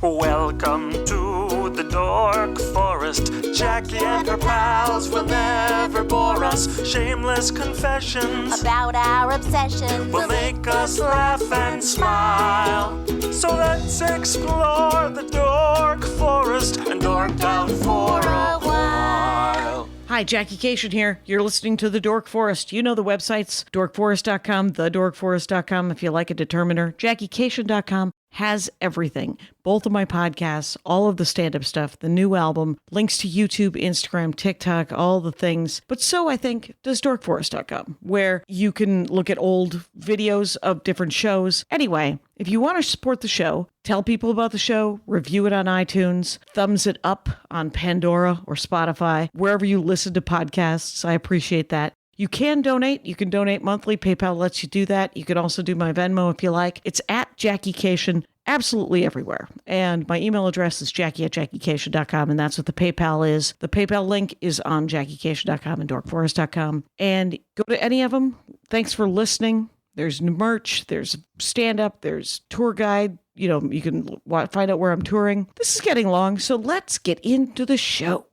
Welcome to the Dork Forest. Jackie and her pals will never bore us. Shameless confessions about our obsession will make us laugh and smile. So let's explore the Dork Forest and dork out for a while. Hi, Jackie Kashian here. You're listening to The Dork Forest. You know the websites, dorkforest.com, thedorkforest.com if you like a determiner. JackieKashian.com has everything. Both of my podcasts, all of the stand-up stuff, the new album, links to YouTube, Instagram, TikTok, all the things. But so, I think, does dorkforest.com, where you can look at old videos of different shows. Anyway, if you want to support the show, tell people about the show, review it on iTunes, thumbs it up on Pandora or Spotify, wherever you listen to podcasts. I appreciate that. You can donate. You can donate monthly. PayPal lets you do that. You can also do my Venmo if you like. It's at Jackie Kashian, absolutely everywhere. And my email address is jackie@jackiekashian.com, and that's what the PayPal is. The PayPal link is on jackiekashian.com and dorkforest.com. And go to any of them. Thanks for listening. There's merch. There's stand-up. There's tour guide. You know, you can find out where I'm touring. This is getting long, so let's get into the show.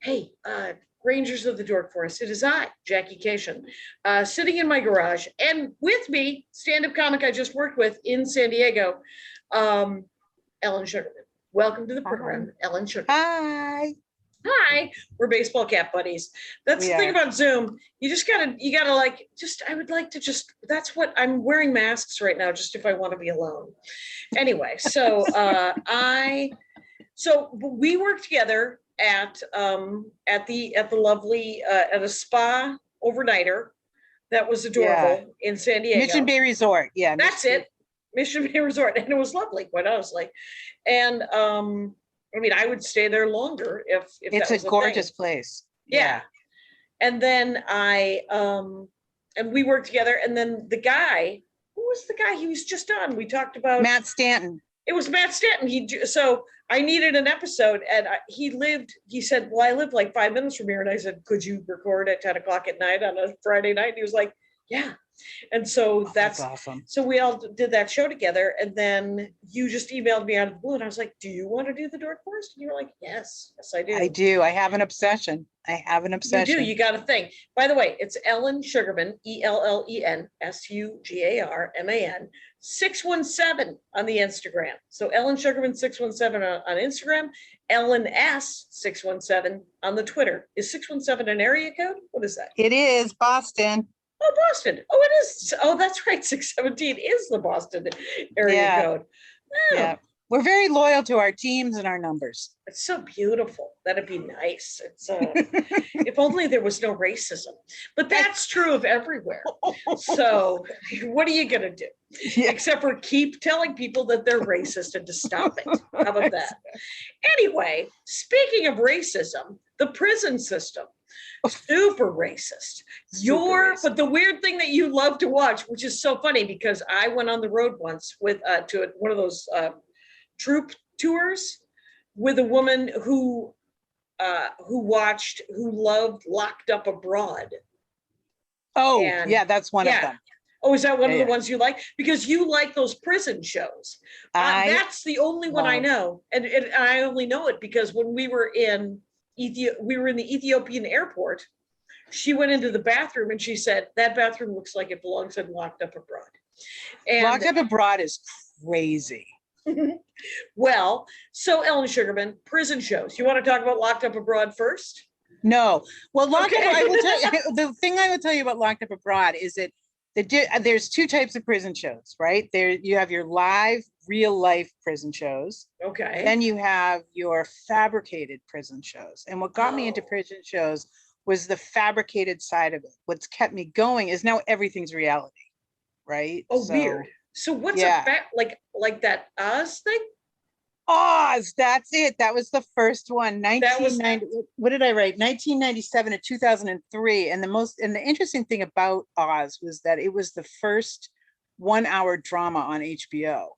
Hey, Rangers of the Dork Forest, it is I, Jackie Kashian, sitting in my garage, and with me, stand-up comic I just worked with in San Diego, Ellen Sugarman. Welcome to the program, Ellen Sugarman. Hi. Hi. We're baseball cap buddies. That's the thing about Zoom. You gotta like, I would like to that's what I'm wearing masks right now, just if I want to be alone. Anyway, so we work together at the lovely at a spa overnighter that was adorable in San Diego. Mission Bay Resort. Yeah. That's it. Mission Bay Resort. And it was lovely, quite honestly. And I mean, I would stay there longer if it's that was a gorgeous place. Yeah. And then and we worked together, and then the guy, who was the guy he was just on? We talked about Matt Stanton. It was Matt Stanton. So I needed an episode, and he said, well, I live like 5 minutes from here. And I said, could you record at 10 o'clock at night on a Friday night? And he was like, yeah. And so that's awesome. So we all did that show together. And then you just emailed me out of the blue, and I was like, do you want to do the Dork Forest? And you were like, yes, I do. I do. I have an obsession. You do. You got a thing. By the way, it's Ellen Sugarman, ELLEN SUGARMAN 617 on the Instagram. So Ellen Sugarman 617 on Instagram, Ellen S 617 on the Twitter. Is 617 an area code? What is that? It is Boston. Oh, Boston. Oh, it is. Oh, that's right. 617 is the Boston area code. Oh. Yeah. We're very loyal to our teams and our numbers. It's so beautiful. That'd be nice. It's if only there was no racism. But that's true of everywhere. So what are you going to do? Yeah. Except for keep telling people that they're racist and to stop it. How about that? Anyway, speaking of racism, the prison system. Super racist. But the weird thing that you love to watch, which is so funny because I went on the road once with to one of those troop tours with a woman who loved Locked Up Abroad. Oh, yeah, that's one of them. Oh, is that one of the ones you like? Because you like those prison shows. That's the only one I know, and I only know it because when we were in the Ethiopian airport, she went into the bathroom and she said, that bathroom looks like it belongs in Locked Up Abroad. And Locked Up Abroad is crazy. Well, so Ellen Sugarman, prison shows. You want to talk about Locked Up Abroad first? No. Well, I will tell you, the thing I will tell you about Locked Up Abroad is that there's two types of prison shows, right? There you have your live, real life prison shows. Okay. Then you have your fabricated prison shows. And what got me into prison shows was the fabricated side of it. What's kept me going is now everything's reality, right? Oh, weird. So what's like that Oz thing? Oz, that's it. That was the first one. 1990. What did I write? 1997 to 2003. And the interesting thing about Oz was that it was the first 1 hour drama on HBO.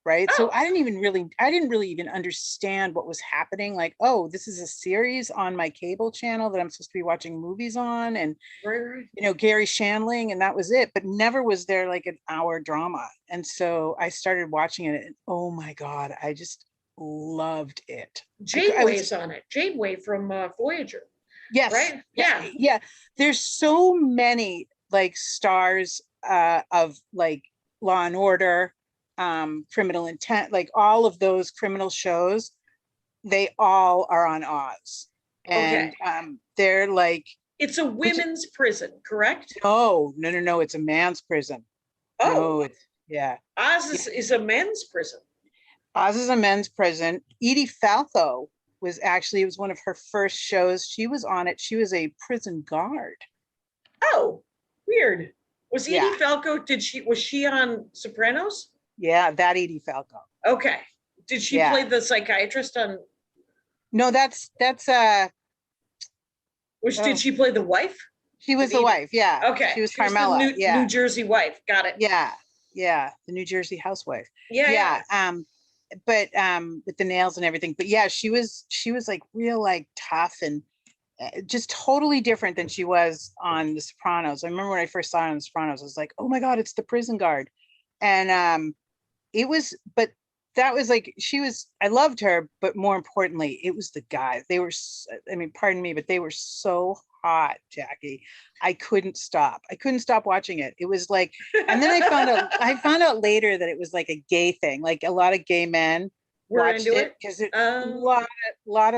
Right. Oh. So I didn't really even understand what was happening. Like, oh, this is a series on my cable channel that I'm supposed to be watching movies on, and Gary Shandling, and that was it. But never was there like an hour drama. And so I started watching it, and oh my God, I just loved it. Janeway's on it. Janeway from Voyager. Yes. Right? Yeah. There's so many like stars of like Law and Order, Criminal Intent, like all of those criminal shows, they all are on Oz. And they're like, it's a women's prison, correct? no, it's a man's prison. Oh, yeah. Oz is a men's prison. Oz is a men's prison. Edie Falco was one of her first shows. She was on it. She was a prison guard. Oh, weird. Was Edie Falco, was she on Sopranos? Yeah, that Edie Falco. Okay. Did she play the psychiatrist on? No, that's did she play the wife? She was the wife, yeah. Okay. She was Carmela. New Jersey wife. Got it. Yeah. The New Jersey housewife. Yeah. But with the nails and everything. But yeah, she was like real like tough and just totally different than she was on The Sopranos. I remember when I first saw her on The Sopranos, I was like, oh my God, it's the prison guard. And but that was like, I loved her, but more importantly, it was the guys. They were, pardon me, but they were so hot, Jackie. I couldn't stop watching it. It was like, and then I found out later that it was like a gay thing. Like a lot of gay men watched it because a lot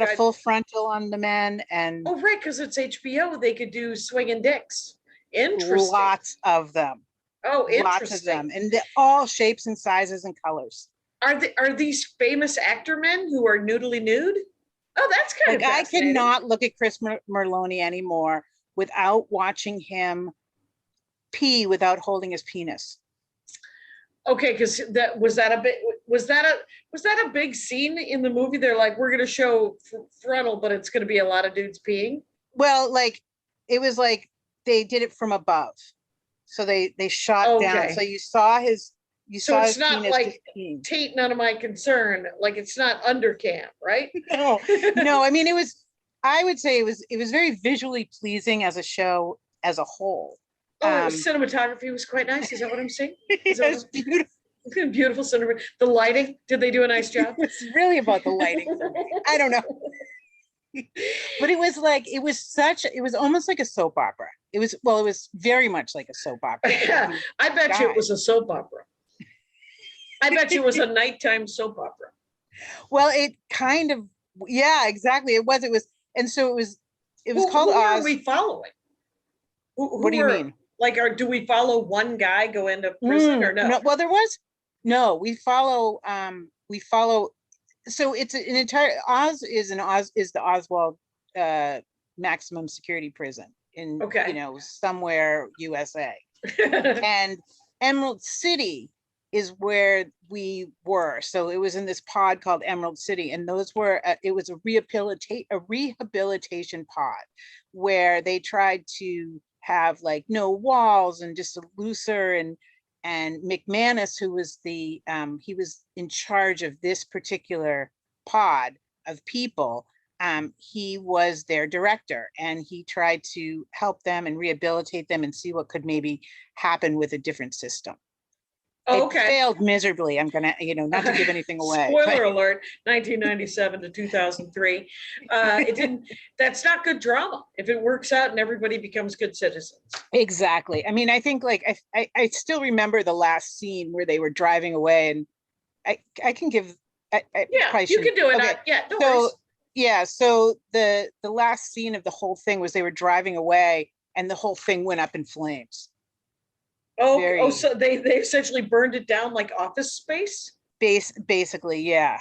of full frontal on the men. And right, because it's HBO, they could do swinging dicks. Interesting. Lots of them. Oh, interesting. Lots of them, and all shapes and sizes and colors. Are these famous actor men who are nudely nude? Oh, that's kind of I cannot look at Chris Merloni anymore without watching him pee without holding his penis. Okay, because was that a big scene in the movie? They're like, we're going to show frontal, but it's going to be a lot of dudes peeing. Well, like it was like they did it from above, so they shot down. So you saw his. So it's not like taint none of my concern. Like it's not undercam, right? No. I mean, I would say it was very visually pleasing as a show as a whole. Oh, cinematography was quite nice. Is that what I'm saying? It's beautiful. Beautiful cinematography. The lighting, did they do a nice job? It's really about the lighting for me. I don't know. But it was almost like a soap opera. It was very much like a soap opera. Yeah, I bet you it was a soap opera. I bet you it was a nighttime soap opera. Well, it kind of, yeah, exactly. It was, and so it was called Oz. Who are we following? What do you mean? Like, do we follow one guy go into prison or no? Well, we follow, so it's an entire, Oz is the Oswald maximum security prison in, somewhere USA. And Emerald City is where we were. So it was in this pod called Emerald City, and those were it was a rehabilitation pod where they tried to have like no walls and just a looser, and McManus, who was he was in charge of this particular pod of people, he was their director, and he tried to help them and rehabilitate them and see what could maybe happen with a different system. It failed miserably. I'm gonna, not to give anything away. Spoiler alert, 1997 to 2003. It didn't. That's not good drama. If it works out and everybody becomes good citizens. Exactly. I mean, I think like I still remember the last scene where they were driving away, and I can give. Yeah, you can do it. Okay. So the last scene of the whole thing was they were driving away, and the whole thing went up in flames. So they essentially burned it down like Office Space? Basically, yeah.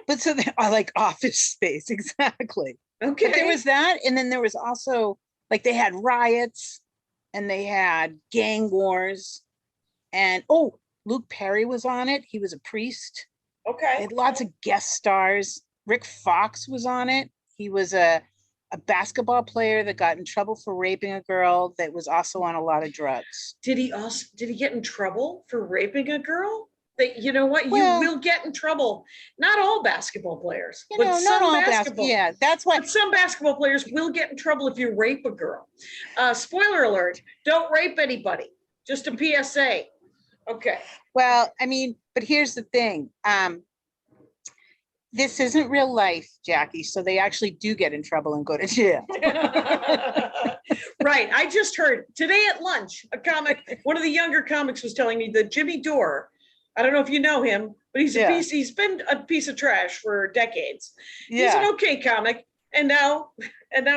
But so they are like Office Space, exactly. Okay. But there was that, and then there was also, like, they had riots, and they had gang wars, and Luke Perry was on it. He was a priest. Okay. They had lots of guest stars. Rick Fox was on it. He was a basketball player that got in trouble for raping a girl that was also on a lot of drugs. Did he get in trouble for raping a girl? You know what? You will get in trouble. Not all basketball players, but some basketball. Yeah, that's why. But some basketball players will get in trouble if you rape a girl. Spoiler alert, don't rape anybody. Just a PSA. Okay. Well, I mean, but here's the thing. This isn't real life, Jackie. So they actually do get in trouble and go to jail. Right. I just heard today at lunch, one of the younger comics was telling me that Jimmy Dore, I don't know if you know him, but he's he's been a piece of trash for decades. He's an okay comic. And now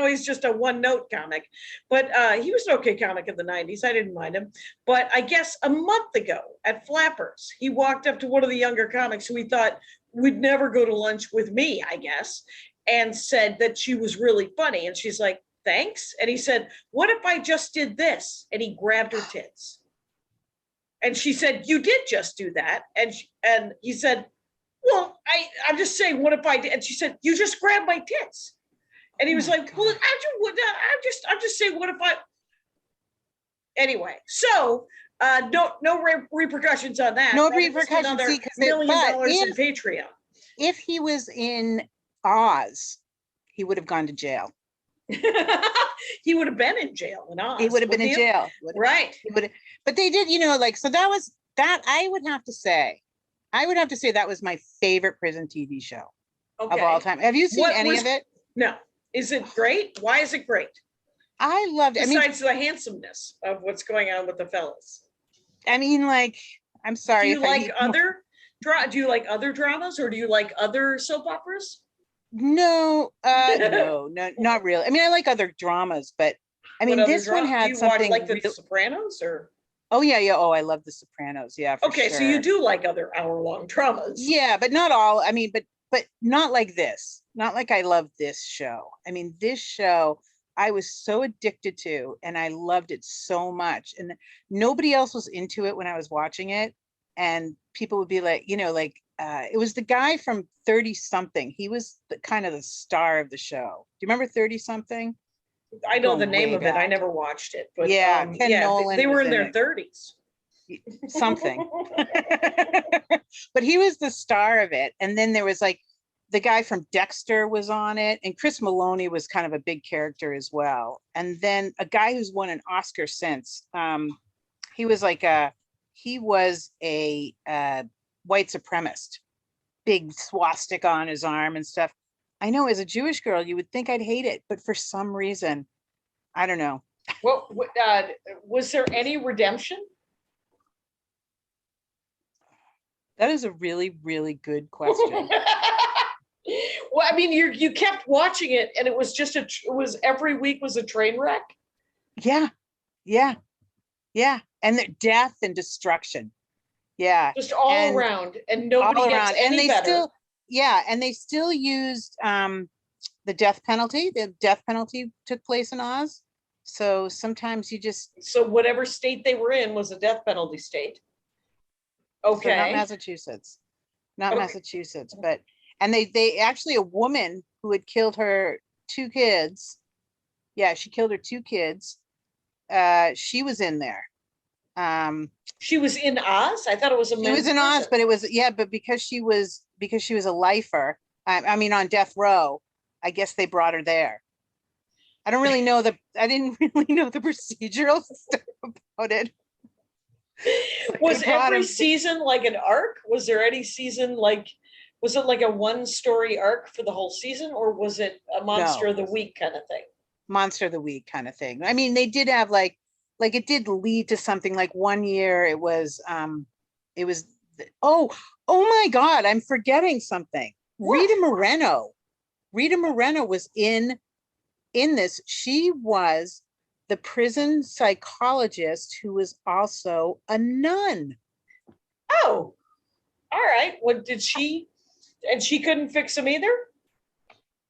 he's just a one-note comic. But he was an okay comic in the 90s. I didn't mind him. But I guess a month ago at Flappers, he walked up to one of the younger comics who he thought would never go to lunch with me, I guess, and said that she was really funny. And she's like, thanks. And he said, what if I just did this? And he grabbed her tits. And she said, you did just do that. And he said, well, I'm just saying, what if I did? And she said, you just grabbed my tits. And he was like, well, I'm just saying, what if I, anyway, so no repercussions on that. No That is repercussions, another see, 'cause $1 million in if- Patreon. If he was in Oz, he would have gone to jail. He would have been in jail in Oz. He would have been in wouldn't he? jail. Right. He would have, but they did, like, so that was that. I would have to say that was my favorite prison TV show of all time. Have you seen any of it? No. Is it great? Why is it great? I loved it. Besides the handsomeness of what's going on with the fellas. I mean, like, I'm sorry. Do you like other dramas, or do you like other soap operas? No, no, not really. I mean, I like other dramas, but I mean, this one had something like The Sopranos, or? Oh yeah. Oh, I love The Sopranos. Yeah. Okay, so you do like other hour-long dramas. Yeah, but not all. I mean, but not like this. Not like I love this show. I mean, this show I was so addicted to, and I loved it so much. And nobody else was into it when I was watching it. And people would be like, it was the guy from 30 something. He was kind of the star of the show. Do you remember 30 something? I know the name of it. I never watched it, but yeah, Ken Nolan they were was in their 30s. Something. But he was the star of it. And then there was like the guy from Dexter was on it, and Chris Maloney was kind of a big character as well. And then a guy who's won an Oscar since, he was a white supremacist, big swastika on his arm and stuff. I know, as a Jewish girl, you would think I'd hate it, but for some reason, I don't know. Well, was there any redemption? That is a really, really good question. Well, I mean, you kept watching it, and it was just every week was a train wreck. Yeah. And the death and destruction. Yeah. Just all around, and nobody gets any better. They still used the death penalty. The death penalty took place in Oz. So sometimes so whatever state they were in was a death penalty state. Okay. So not Massachusetts. Massachusetts, but they actually, a woman who had killed her 2 kids. Yeah, she killed her 2 kids. She was in there. She was in Oz? I thought it was a She was in Oz, but it was, but because she was a lifer, I mean, on death row, I guess they brought her there. I didn't really know the procedural stuff about it. Was every season like an arc? Was there any season was it like a 1-story arc for the whole season, or was it a monster of the week kind of thing? Monster of the week kind of thing. I mean, they did have like it did lead to something. Like one year it was oh my God, I'm forgetting something. What? Rita Moreno was in this. She was the prison psychologist who was also a nun. Oh, all right. What did she? And she couldn't fix him either?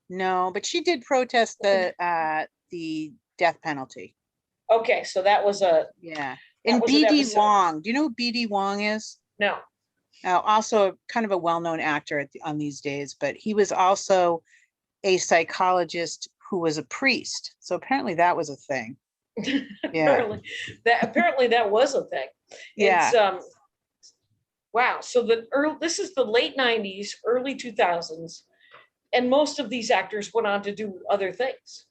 No, but she did protest the death penalty. Okay, so that was And B.D. Wong. Do you know who B.D. Wong is? No. Also kind of a well-known actor on these days, but he was also a psychologist who was a priest. So apparently that was a thing. Yeah. apparently that was a thing. Yeah. It's, wow. So this is the late 90s, early 2000s, and most of these actors went on to do other things.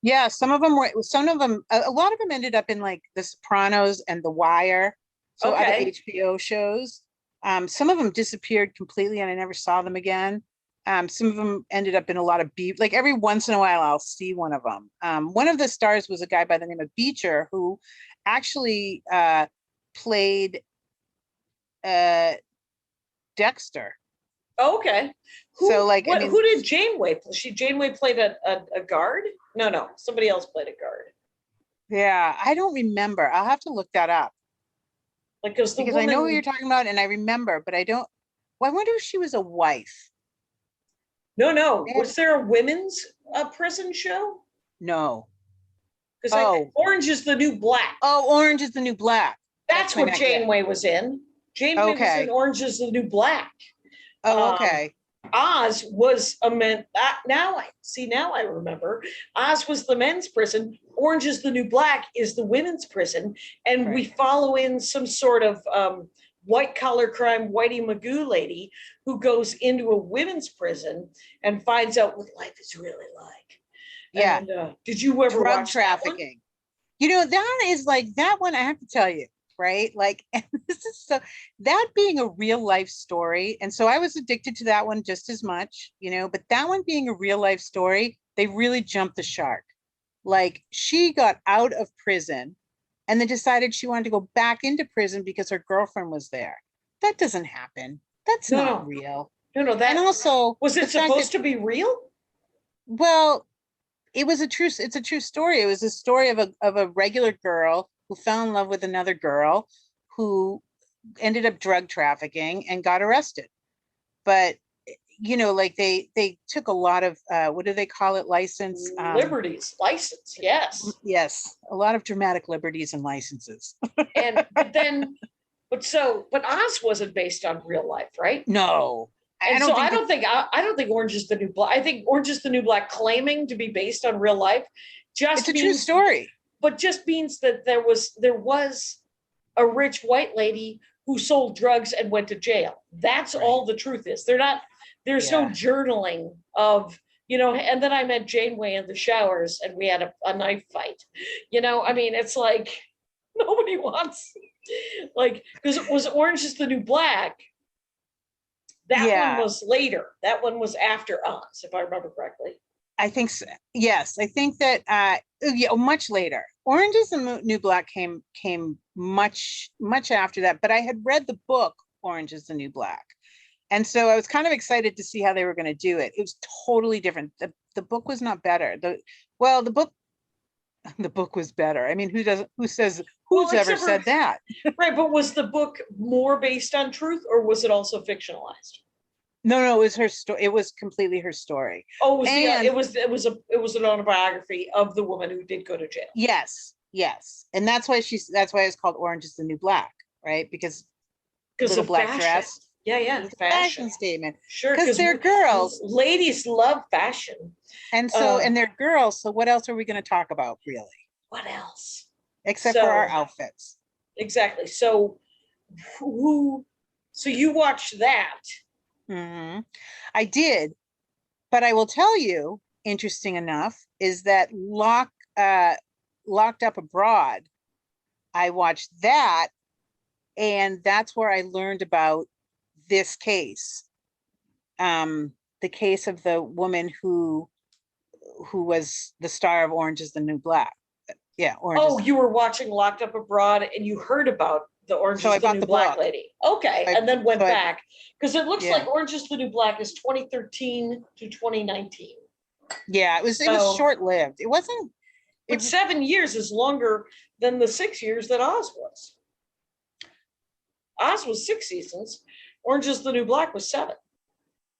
Yeah, a lot of them ended up in like The Sopranos and The Wire. So other Okay. HBO shows. Some of them disappeared completely and I never saw them again. Some of them ended up in a lot of like every once in a while I'll see one of them. One of the stars was a guy by the name of Beecher who actually played Dexter. Okay. So, like, I mean- who did Janeway play? Janeway played a guard? No, somebody else played a guard. Yeah, I don't remember. I'll have to look that up Like, because I know what you're talking about and I remember, but I don't. Well, I wonder if she was a wife. No. Yeah. Was there a women's prison show? No. Because Oh. Orange is the New Black. Oh, Orange is the New Black. That's my what next- yeah. Janeway was in. Janeway was Okay. in Orange is the New Black. Oh, okay. Oz was a men. Now I remember. Oz was the men's prison. Orange is the New Black is the women's prison, and we Right. follow in some sort of white collar crime, Whitey Magoo lady who goes into a women's prison and finds out what life is really like. Yeah. And, did you ever Drug watch that one? trafficking. You know, that is like that one, I have to tell you, right? Like, and this is so, that being a real life story. And so I was addicted to that one just as much, you know, but that one being a real life story, they really jumped the shark. Like, she got out of prison and then decided she wanted to go back into prison because her girlfriend was there. That doesn't happen. That's No. not real. No, that And also, was it the fact supposed that- to be real? Well, it's a true story. It was a story of a regular girl who fell in love with another girl who ended up drug trafficking and got arrested. But you know, like they took a lot of what do they call it? License Liberties, license, yes. Yes, a lot of dramatic liberties and licenses. And but Oz wasn't based on real life, right? No. And I don't think Orange is the New Black. I think Orange is the New Black claiming to be based on real life just it's a true story. but just means that there was a rich white lady who sold drugs and went to jail. That's Right. all the truth is. There's no Yeah. journaling of, you know, and then I met Janeway in the showers and we had a knife fight. You know, I mean, it's like nobody wants, like, because it was Orange is the New Black. That Yeah. one was later. That one was after Oz, if I remember correctly. I think so. Yes, I think that much later. Orange is the New Black came much after that, but I had read the book Orange is the New Black. And so I was kind of excited to see how they were going to do it. It was totally different. The book was not better. The book was better. I mean, who's ever said that? Right, but was the book more based on truth or was it also fictionalized? No, it was her story. It was completely her story. Oh, it was an autobiography of the woman who did go to jail. Yes. And that's why it's called Orange is the New Black, right? Because Because little of black fashion. dress. Yeah, It's a fashion. fashion statement. Sure, Because they're girls. Ladies love fashion. And so, and they're girls. So what else are we going to talk about, really? What else? Except for our outfits. Exactly. So you watched that. Mhm. I did. But I will tell you, interesting enough, is that Locked Up Abroad, I watched that. And that's where I learned about this case. The case of the woman who was the star of Orange is the New Black. Yeah, You were watching Locked Up Abroad and you heard about the Orange So I is the bought New the Black book. lady. Okay, and then went back. Because it looks Yeah. like Orange is the New Black is 2013 to 2019. Yeah, it was So- short-lived. It wasn't. But 7 years is longer than the 6 years that Oz was. Oz was 6 seasons. Orange is the New Black was 7.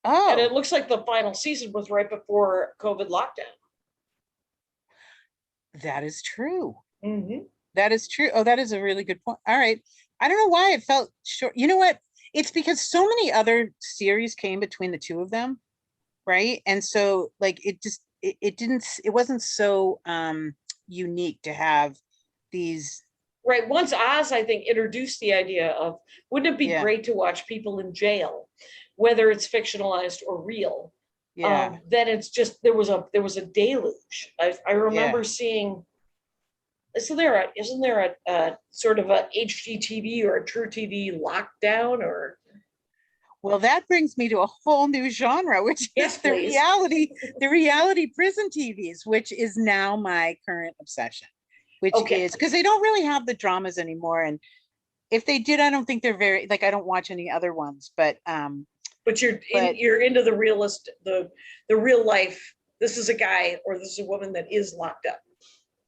And it Oh, looks like the final season was right before COVID lockdown. that is true. Mm-hmm. That is true. Oh, that is a really good point. All right. I don't know why it felt short. You know what? It's because so many other series came between the two of them, right? And so like it wasn't so unique to have these. Right. Once Oz, I think, introduced the idea of, wouldn't it be Yeah. great to watch people in jail, whether it's fictionalized or real? Yeah. Then it's just there was a deluge. I remember seeing isn't there a sort of a HGTV or a True TV lockdown or? Well, that brings me to a whole new genre, which Yes, is the reality prison TVs, which is now my current obsession, which is because they don't really have the dramas anymore. And if they did, I don't think they're very, like, I don't watch any other ones, but you're into the real life. This is a guy or this is a woman that is locked up.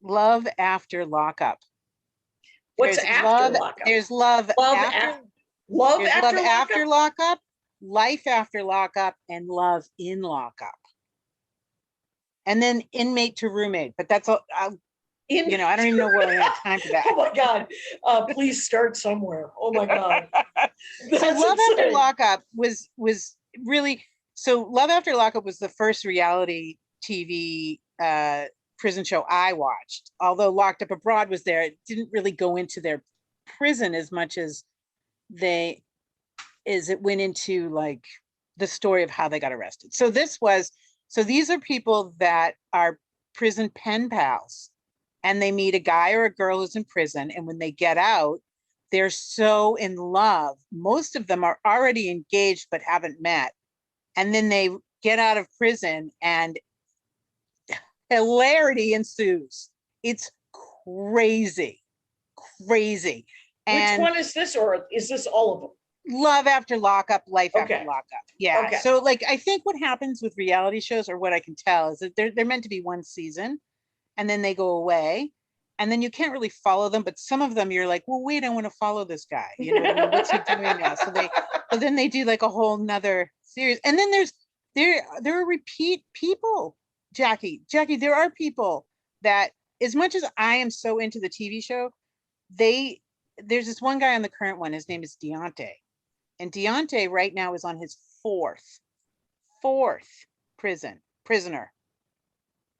Love after lockup. What's after lockup? There's love after lockup, life after lockup, and love in lockup. And then inmate to roommate, but that's all. I don't even know where I have time for that. Oh my God. Please start somewhere. Oh my God. So Love After Lockup was really, so Love After Lockup was the first reality TV prison show I watched. Although Locked Up Abroad was there, it didn't really go into their prison as much as it went into like the story of how they got arrested. So these are people that are prison pen pals, and they meet a guy or a girl who's in prison, and when they get out, they're so in love. Most of them are already engaged but haven't met, and then they get out of prison and hilarity ensues. It's crazy. And which one is this, or is this all of them? Love After Lockup, Life After Lockup. Yeah. Okay. So like, I think what happens with reality shows, or what I can tell, is that they're meant to be one season and then they go away, and then you can't really follow them. But some of them you're like, well, wait, I want to follow this guy. You know what I mean? What's he doing now? So then they do like a whole nother series. And then there are repeat people, Jackie, there are people that, as much as I am so into the TV show, there's this one guy on the current one, his name is Deontay. And Deontay right now is on his fourth prisoner.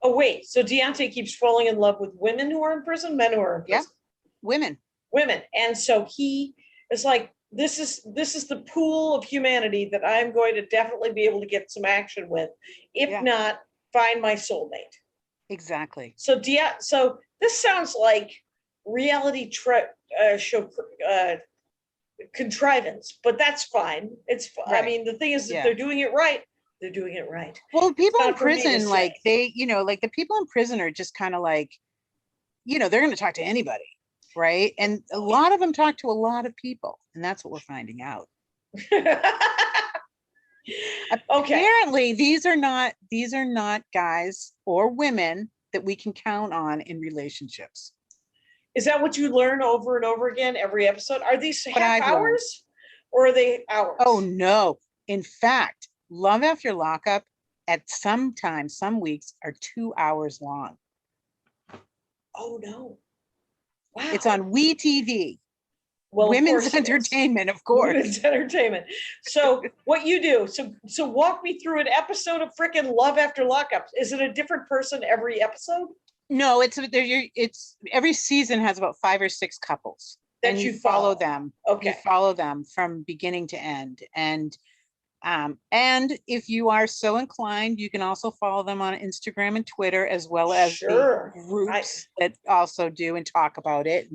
Oh, wait. So Deontay keeps falling in love with women who are in prison, men who are in prison? Yeah, women. And so he is like, this is the pool of humanity that I'm going to definitely be able to get some action with. If not, find my soulmate. Exactly. So so this sounds like reality show contrivance, but that's fine. It's right. I mean, the thing is, if they're doing it right, they're doing it right. Well, people in prison, like they, like the people in prison are just kind of like, they're going to talk to anybody, right? And a lot of them talk to a lot of people, and that's what we're finding out. Apparently, these are not guys or women that we can count on in relationships. Is that what you learn over and over again every episode? Are these half hours or are they hours? Oh, no. In fact, Love After Lockup at some weeks are 2 hours long. Oh, no. Wow. It's on WeTV. Well, women's entertainment, of course. Women's entertainment. So what you do, so walk me through an episode of frickin' Love After Lockup. Is it a different person every episode? No, it's every season has about 5 or 6 couples, and you follow them. Okay. You follow them from beginning to end. And if you are so inclined, you can also follow them on Instagram and Twitter, as well as the groups that also do and talk about it.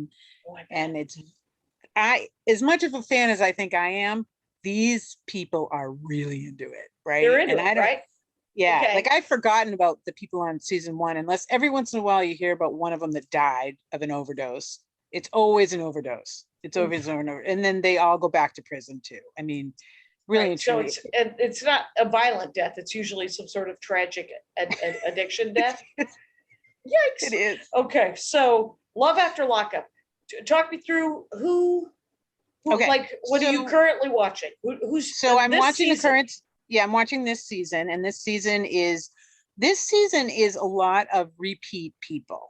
And it's, as much of a fan as I think I am, these people are really into it, right? They're into it, right? Yeah, okay. Like I've forgotten about the people on season 1, unless every once in a while you hear about one of them that died of an overdose. It's always an overdose. It's always an overdose. And then they all go back to prison too. I mean, really and truly. So it's not a violent death. It's usually some sort of tragic addiction death. Yikes. It is. Okay, so Love After Lockup. Talk me through who okay. Like, what are you currently watching? I'm watching the current. Yeah, I'm watching this season, and this season is a lot of repeat people.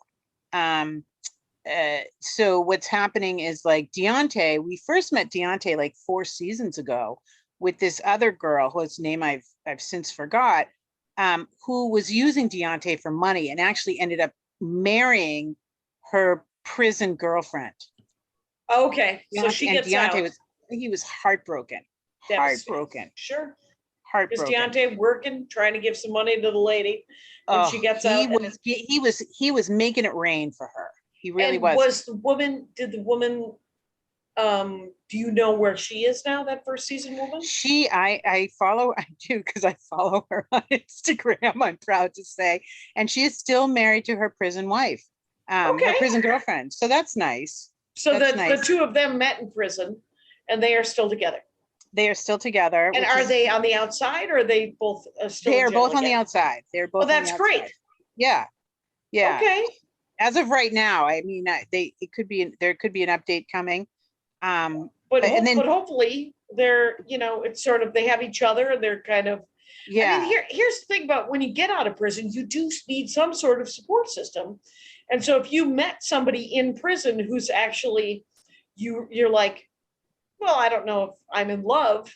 So what's happening is, like, Deontay, we first met Deontay like 4 seasons ago with this other girl whose name I've since forgot, who was using Deontay for money and actually ended up marrying her prison girlfriend. Okay, so she gets Deontay out. He was heartbroken. Heartbroken. Sure. Heartbroken. Is Deontay working, trying to give some money to the lady, and she gets out? He was making it rain for her. He really And was. did the woman, do you know where she is now, that first season woman? I follow, I do, because I follow her on Instagram, I'm proud to say. And she is still married to her prison wife, her Okay. prison girlfriend. So that's nice. So That's the nice. two of them met in prison and they are still together. They are still together. And are they on the outside or are they both still They in are jail both on the again? outside. They're both Oh, on the that's great. outside. Yeah. Yeah. Okay. As of right now, I mean, it could be, there could be an update coming. But And then, hopefully they're, it's sort of, they have each other and they're kind of, yeah. I mean, here's the thing about when you get out of prison, you do need some sort of support system. And so if you met somebody in prison who's actually, you're like, well, I don't know if I'm in love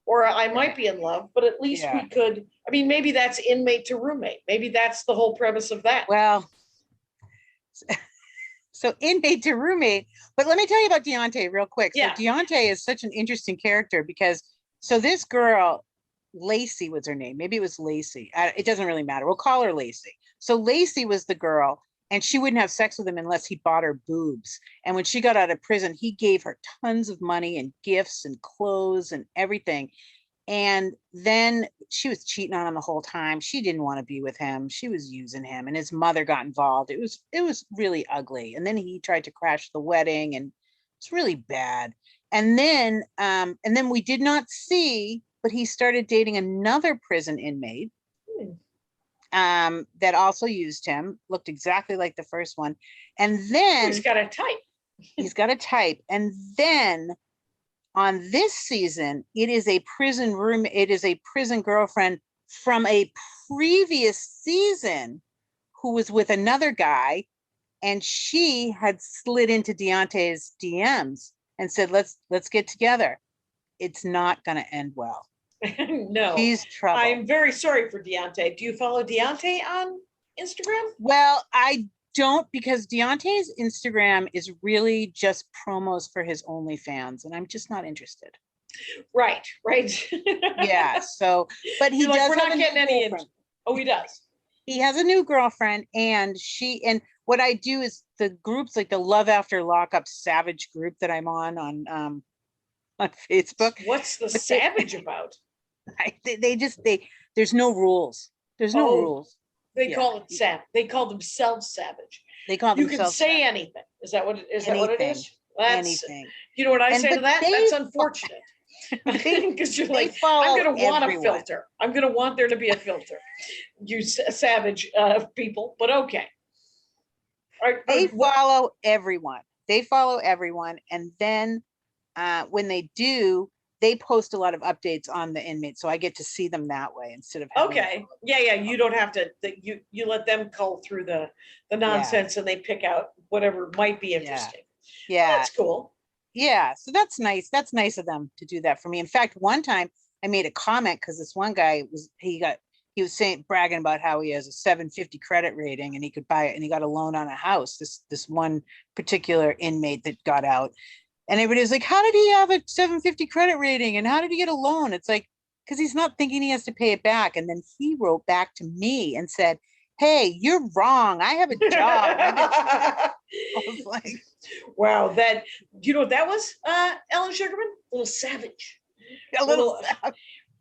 or I might be in love, but at least we could, I mean, maybe that's inmate to roommate. Maybe that's the whole premise of that. Well, so inmate to roommate. But let me tell you about Deontay real quick. So Yeah. Deontay is such an interesting character because, so this girl, Lacey was her name. Maybe it was Lacey. It doesn't really matter. We'll call her Lacey. So Lacey was the girl, and she wouldn't have sex with him unless he bought her boobs. And when she got out of prison, he gave her tons of money and gifts and clothes and everything. And then she was cheating on him the whole time. She didn't want to be with him. She was using him, and his mother got involved. It was really ugly. And then he tried to crash the wedding, and it's really bad. And then we did not see, but he started dating another prison inmate that also used him, looked exactly like the first one. And then He's got a type. he's got a type. And then on this season, it is a prison girlfriend from a previous season who was with another guy, and she had slid into Deontay's DMs and said, let's get together. It's not going to end well. No. He's trouble. I'm very sorry for Deontay. Do you follow Deontay on Instagram? Well, I don't, because Deontay's Instagram is really just promos for his OnlyFans, and I'm just not interested. Right. Yeah. So, but he You're like, does we're have not a getting new any. girlfriend. Oh, he does. He has a new girlfriend, and what I do is the groups like the Love After Lockup Savage group that I'm on Facebook. What's the savage about? There's no rules. There's no rules. They call it savage. They call themselves savage. They call You themselves can say savage. anything. Is that what it is? Anything. You know what I say but to that? they- That's unfortunate. Because you're like, follow I'm going to want a everyone. filter. I'm going to want there to be a filter. You savage people, but okay. They follow everyone. And then when they do, they post a lot of updates on the inmates, so I get to see them that way instead of having Okay. Yeah. You don't have to. You let them cull through the nonsense, and they pick out whatever might be interesting. Yeah. That's cool. Yeah, so that's nice. That's nice of them to do that for me. In fact, one time I made a comment because this one guy was bragging about how he has a 750 credit rating and he could buy it, and he got a loan on a house. This one particular inmate that got out, and everybody was like, "How did he have a 750 credit rating? And how did he get a loan?" It's like, because he's not thinking he has to pay it back. And then he wrote back to me and said, "Hey, you're wrong. I have a job." I was like, wow, that was Ellen Sugarman, a little savage. a little.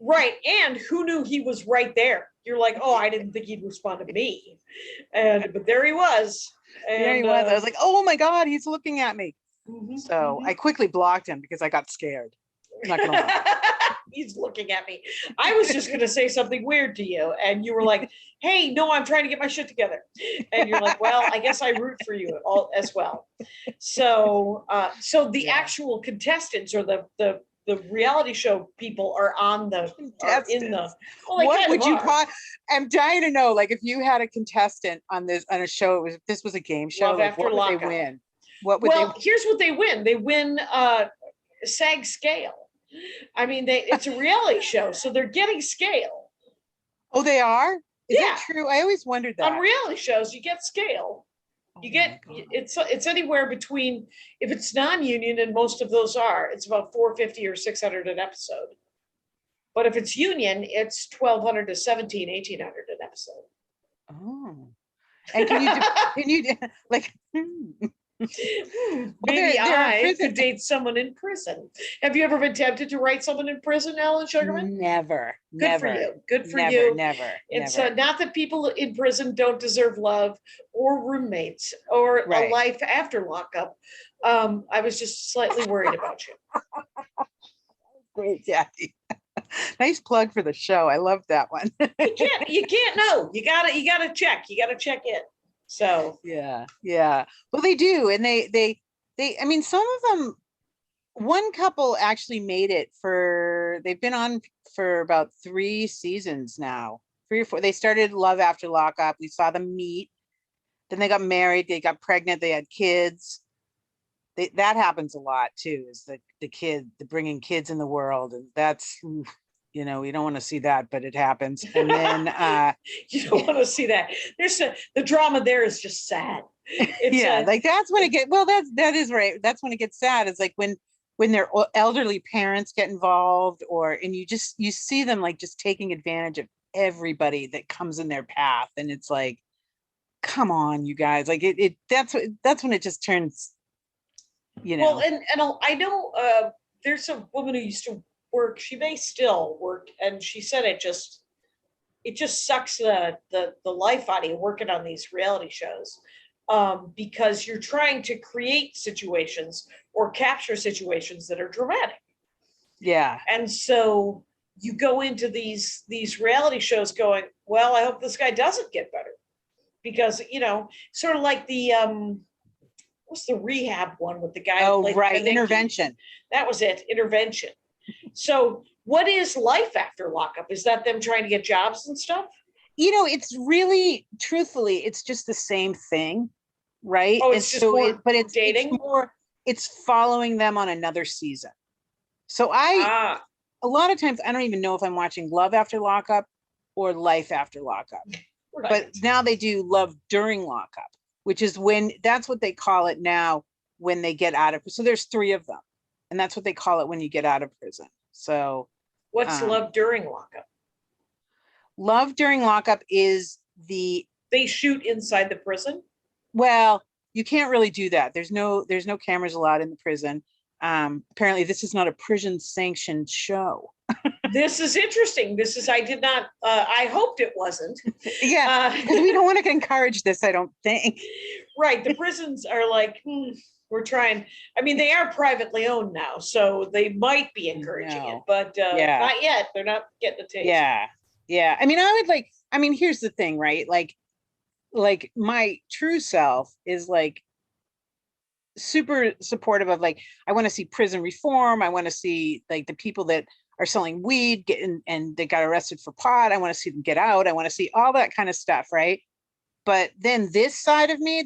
Right. And who knew he was right there? You're like, oh, I didn't think he'd respond to me. But there he was. And, There he was. I was like, oh my God, he's looking at me. mhm, So mhm. I quickly blocked him because I got scared. I'm not gonna lie. He's looking at me. I was just going to say something weird to you. And you were like, hey, no, I'm trying to get my shit together. And you're like, well, I guess I root for you all as well. So the actual contestants or the reality show people are in the, well, What would you call? I'm dying to know, like, if you had a contestant on a show, if this was a game show, Love like, After what would Lockup. they win? What would Well, here's what they win. They win SAG scale. I mean, it's a reality show, so they're getting scale. Oh, they are? Is Yeah. that true? I always wondered that. On reality shows, you get scale. You Oh get my God. it's anywhere between, if it's non-union, and most of those are, it's about $450 or $600 an episode. But if it's union, it's $1,200 to $1,700, $1,800 an episode. Oh. And can you do, like, Maybe there are I prison- could date someone in prison. Have you ever been tempted to write someone in prison, Ellen Sugarman? Never, Good never, for you. Good for never, you. never, It's never. not that people in prison don't deserve love or roommates or a Right. life after lockup. I was just slightly worried about you. Great, Jackie. Nice plug for the show. I love that one. You can't know. You gotta check. You gotta check it. So Yeah, yeah. Well, they do, and they. I mean, some of them. One couple actually made it for. They've been on for about 3 seasons now, 3 or 4. They started Love After Lockup. We saw them meet. Then they got married. They got pregnant. They had kids. That happens a lot too. Is the bringing kids in the world, and that's. You know, we don't want to see that, but it happens. And then you don't want to see that. The drama there is just sad. It's yeah, like that's when it gets that is right. That's when it gets sad. It's like when their elderly parents get involved, and you see them like just taking advantage of everybody that comes in their path, and it's like, come on, you guys. Like that's when it just turns, Well, and I know there's a woman who used to work. She may still work, and she said it just sucks the life out of you working on these reality shows, because you're trying to create situations or capture situations that are dramatic. Yeah. And so you go into these reality shows going, well, I hope this guy doesn't get better, because sort of like the what's the rehab one with the guy? Oh, right, Intervention. That was it, Intervention. So what is life after lockup? Is that them trying to get jobs and stuff? It's really, truthfully, it's just the same thing, right? Oh, it's just more but it's dating? It's following them on another season. So a lot of times I don't even know if I'm watching Love After Lockup or Life After Lockup. Right. But now they do Love During Lockup, which is that's what they call it now when they get out of. So there's 3 of them. And that's what they call it when you get out of prison. So what's Love During Lockup? Love During Lockup is they shoot inside the prison? Well, you can't really do that. There's no cameras allowed in the prison. Apparently this is not a prison sanctioned show. This is interesting. I did not, I hoped it wasn't. Yeah, because we don't want to encourage this, I don't think. Right. The prisons are like, we're trying. I mean, they are privately owned now, so they might be encouraging it, but not yet. They're not getting a taste. Yeah. Yeah. I mean, here's the thing, right? Like my true self is like super supportive of I want to see prison reform. I want to see like the people that are selling weed and they got arrested for pot. I want to see them get out. I want to see all that kind of stuff, right? But then this side of me,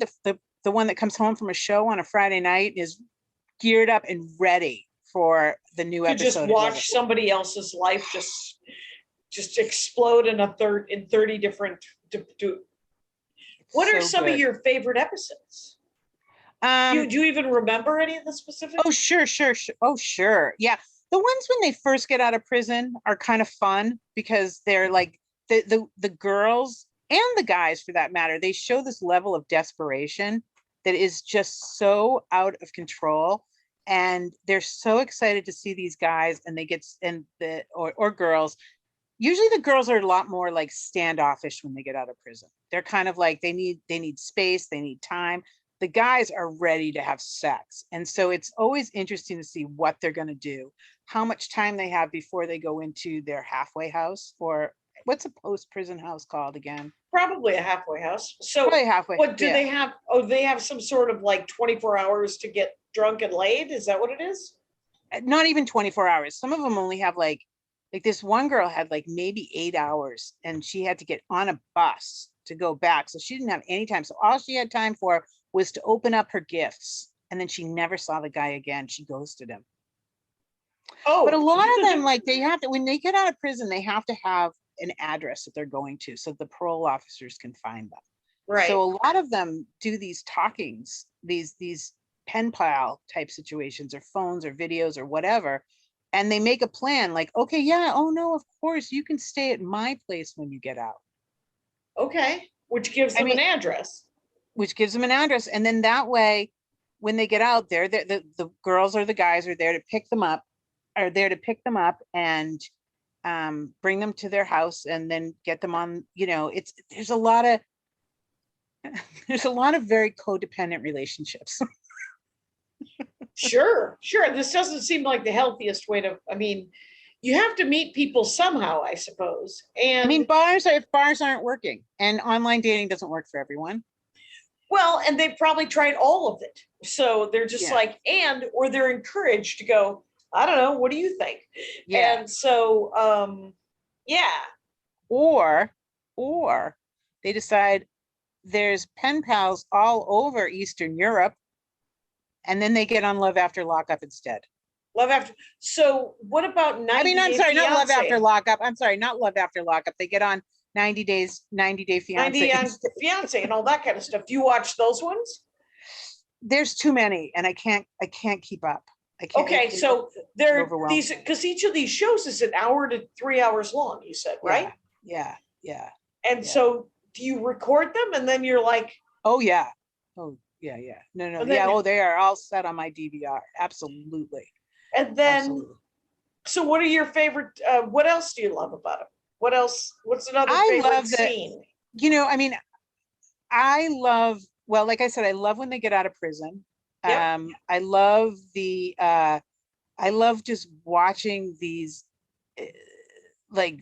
the one that comes home from a show on a Friday night, is geared up and ready for the new episode. Just watch somebody else's life just explode in 30 different. What are some of your favorite episodes? Do you even remember any of the specifics? Oh, sure. Oh, sure. Yeah. The ones when they first get out of prison are kind of fun because they're like the girls and the guys, for that matter, they show this level of desperation that is just so out of control. And they're so excited to see these guys, and they get or girls. Usually the girls are a lot more like standoffish when they get out of prison. They're kind of like they need space, they need time. The guys are ready to have sex. And so it's always interesting to see what they're going to do, how much time they have before they go into their halfway house, or what's a post-prison house called again? Probably a halfway house. So probably halfway. What do they have? Oh, they have some sort of like 24 hours to get drunk and laid. Is that what it is? Not even 24 hours. Some of them only have like this one girl had like maybe 8 hours, and she had to get on a bus to go back. So she didn't have any time. So all she had time for was to open up her gifts. And then she never saw the guy again. She ghosted him. Oh, but a lot of them, like they have to, when they get out of prison, they have to have an address that they're going to so the parole officers can find them. Right. So a lot of them do these talkings, these pen pal type situations, or phones or videos or whatever. And they make a plan like, okay, yeah, oh no, of course you can stay at my place when you get out. Okay. Which gives them an address. Which gives them an address. And then that way when they get out there, the girls or the guys are there to pick them up, and bring them to their house and then get them on, there's a lot of very codependent relationships. Sure. This doesn't seem like the healthiest way to, you have to meet people somehow, I suppose. And bars aren't working, and online dating doesn't work for everyone. Well, and they've probably tried all of it. So they're just or they're encouraged to go, I don't know, what do you think? Yeah. And so, Or they decide there's pen pals all over Eastern Europe, and then they get on Love After Lockup instead. So what about 90 I'm Day sorry, not Love Fiance? After Lockup. I'm sorry, not Love After Lockup. They get on 90 Day Fiance. 90 Fiance and all that kind of stuff. Do you watch those ones? There's too many, and I can't keep up. Okay, so there are these, because each of these shows is an hour to 3 hours long, you said, right? Yeah. And so do you record them and then you're like, oh yeah. No, they are all set on my DVR. Absolutely. And then, so what are your favorite, what else do you love about them? What's another favorite scene? I love, well, like I said, I love when they get out of prison. Yep. I love I love just watching these, I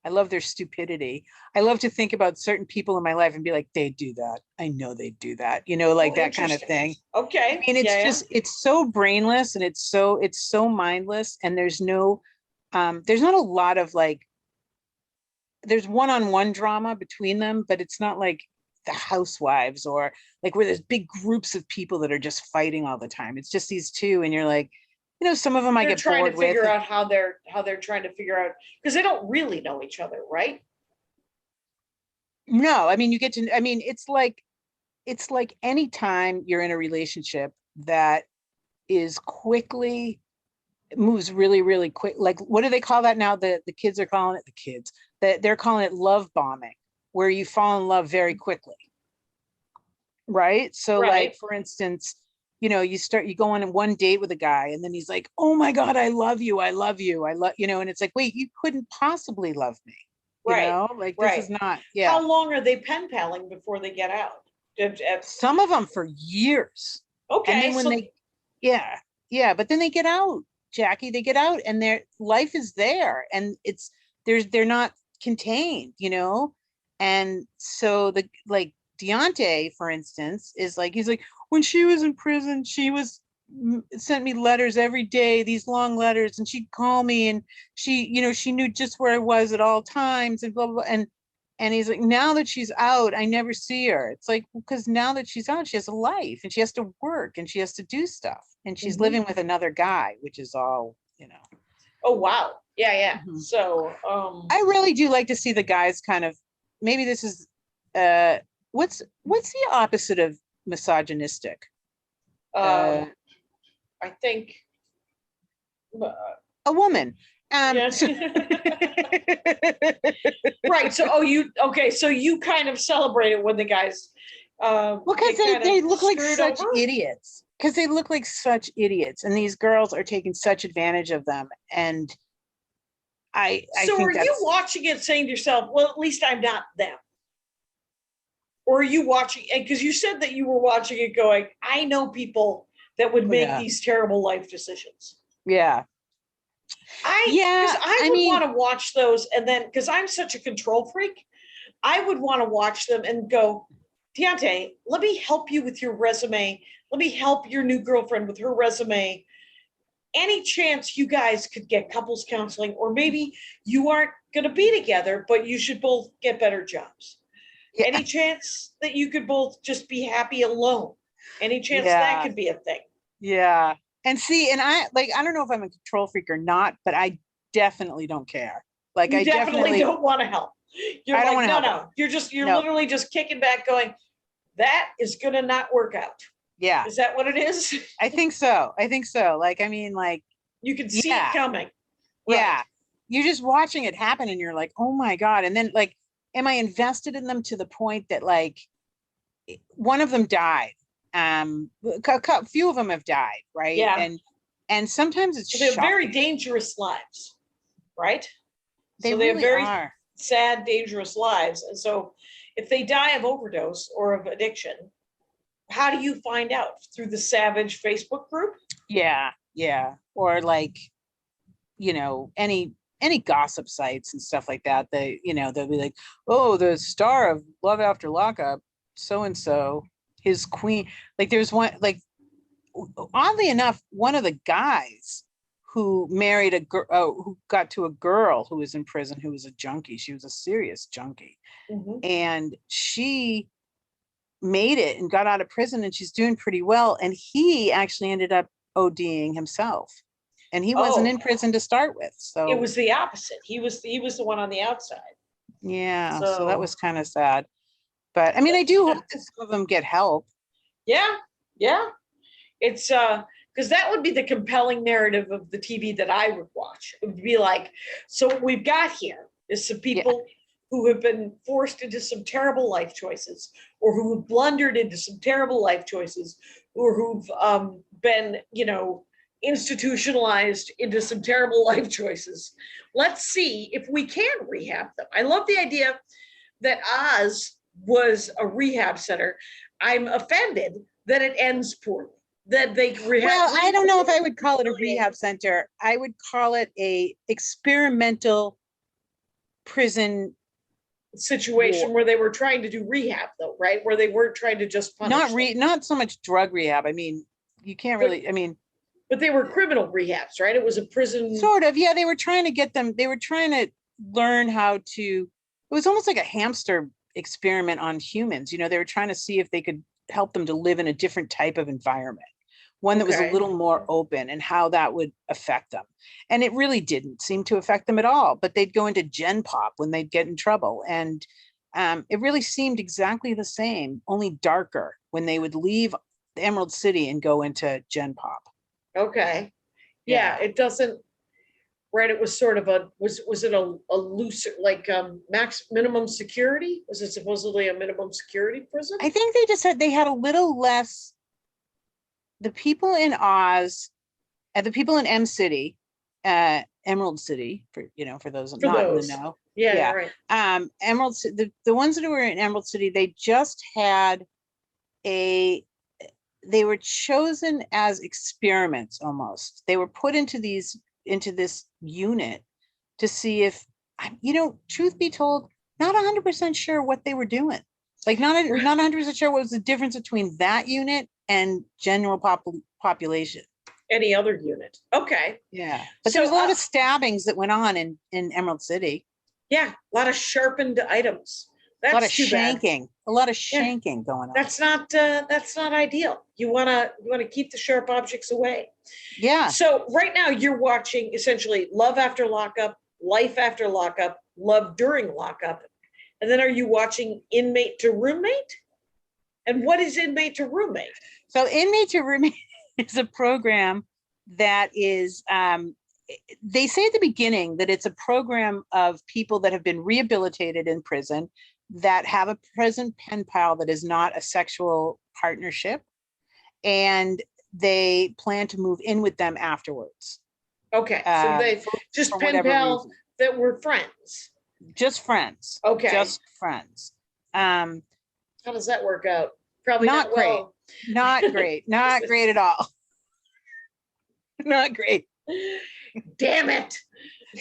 love their stupidity. I love to think about certain people in my life and be like, they do that. I know they do that, that kind of thing. Okay. It's so brainless, and it's so mindless, and there's not a lot of there's one-on-one drama between them, but it's not like the Housewives or where there's big groups of people that are just fighting all the time. It's just these two, and you're like, some of them I get bored with. Trying to figure out how they're trying to figure out, because they don't really know each other, right? No, it's like any time you're in a relationship that moves really, really quick. Like, what do they call that now? The kids are calling it they're calling it love bombing, where you fall in love very quickly. Right. So like, for instance, you go on one date with a guy, and then he's like, oh my God, I love you. And it's like, wait, you couldn't possibly love me. This is not, How long are they pen paling before they get out? Some of them for years. Okay. And then when but then they get out, Jackie, they get out, and their life is there, and they're not contained, and so Deontay, for instance, is he's like, when she was in prison, she sent me letters every day, these long letters, and she'd call me, and she knew just where I was at all times, and blah, blah, blah. And he's like, now that she's out, I never see her. It's like, because now that she's out, she has a life, and she has to work, and she has to do stuff, and she's living with another guy, which is all, Oh, wow. Yeah. Mm-hmm. So, I really do like to see the guys kind of, maybe this is, what's the opposite of misogynistic? I think a woman. yes. Right. So, so you kind of celebrate it when the guys, because they look like such idiots. Because they look like such idiots, and these girls are taking such advantage of them. And I so think are you watching it saying to yourself, well, at least I'm not them? Or are you watching, because you said that you were watching it going, I know people that would make these terrible life decisions. Yeah. I would want to watch those, and then, because I'm such a control freak, I would want to watch them and go, Deontay, let me help you with your resume. Let me help your new girlfriend with her resume. Any chance you guys could get couples counseling, or maybe you aren't going to be together, but you should both get better jobs. Yeah. Any chance that you could both just be happy alone? Any chance that could be a thing? Yeah. And see, and I don't know if I'm a control freak or not, but I definitely don't care. I definitely don't want to help. You're I don't like, no. No. You're literally just kicking back going, that is going to not work out. Yeah. Is that what it is? I think so. You can see it coming. Right. Yeah. You're just watching it happen, and you're like, oh my God. And then am I invested in them to the point that one of them died, few of them have died, right? Yeah. And sometimes it's So they have shocking. very dangerous lives, right? They so really have very are. sad, dangerous lives. And so if they die of overdose or of addiction, how do you find out? Through the Savage Facebook group? Yeah, yeah. Or like, you know, any gossip sites and stuff like that. They, you know, they'll be like, oh, the star of Love After Lockup, so and so, his queen. Like there's one, like oddly enough, one of the guys who married a girl, who got to a girl who was in prison, who was a junkie. She was a serious junkie, and she made it and got out of prison, and she's doing pretty well. And he actually ended up ODing himself, and he wasn't in prison to start with. So it was the opposite. He was the one on the outside. Yeah, so that was kind of sad. But I mean, I do hope that some of them get help. Yeah, yeah. It's because that would be the compelling narrative of the TV that I would watch. It would be like, so what we've got here is some people who have been forced into some terrible life choices, or who have blundered into some terrible life choices, or who've been, you know, institutionalized into some terrible life choices. Let's see if we can rehab them. I love the idea that Oz was a rehab center. I'm offended that it ends poorly. That they rehab. Well, I don't know if I would call it a rehab center. I would call it a experimental prison situation where they were trying to do rehab, though, right? Where they weren't trying to just punish. Not so much drug rehab. I mean, you can't really. I mean, but they were criminal rehabs, right? It was a prison. Sort of, yeah. They were trying to get them. They were trying to learn how to. It was almost like a hamster experiment on humans. You know, they were trying to see if they could help them to live in a different type of environment, one that was a little more open, and how that would affect them. And it really didn't seem to affect them at all, but they'd go into Gen Pop when they'd get in trouble. And it really seemed exactly the same, only darker, when they would leave the Emerald City and go into Gen Pop. Okay. Yeah, it doesn't, right? It was sort of was it a loose, like minimum security? Was it supposedly a minimum security prison? I think they just had a little less. The people in Oz and the people in Emerald City, for those not in the know. Yeah, right. Emerald, the ones that were in Emerald City, they just had they were chosen as experiments almost. They were put into this unit to see if, truth be told, not 100% sure what they were doing. Like not 100% sure what was the difference between that unit and general population. Any other unit. Okay. Yeah. But so, there was a lot of stabbings that went on in Emerald City. Yeah. A lot of sharpened items. That's a lot of shanking. Bad. A lot of shanking going on. That's not ideal. You wanna keep the sharp objects away. Yeah. So right now you're watching essentially Love After Lockup, Life After Lockup, Love During Lockup. And then are you watching Inmate to Roommate? And what is Inmate to Roommate? So Inmate to Roommate is a program that is, they say at the beginning that it's a program of people that have been rehabilitated in prison that have a prison pen pal that is not a sexual partnership, and they plan to move in with them afterwards. Okay, so they just pen pals that were friends. Just friends. Okay. Just friends. How does that work out? Probably not great. Well. Not great. Not great at all. Not great. Damn it.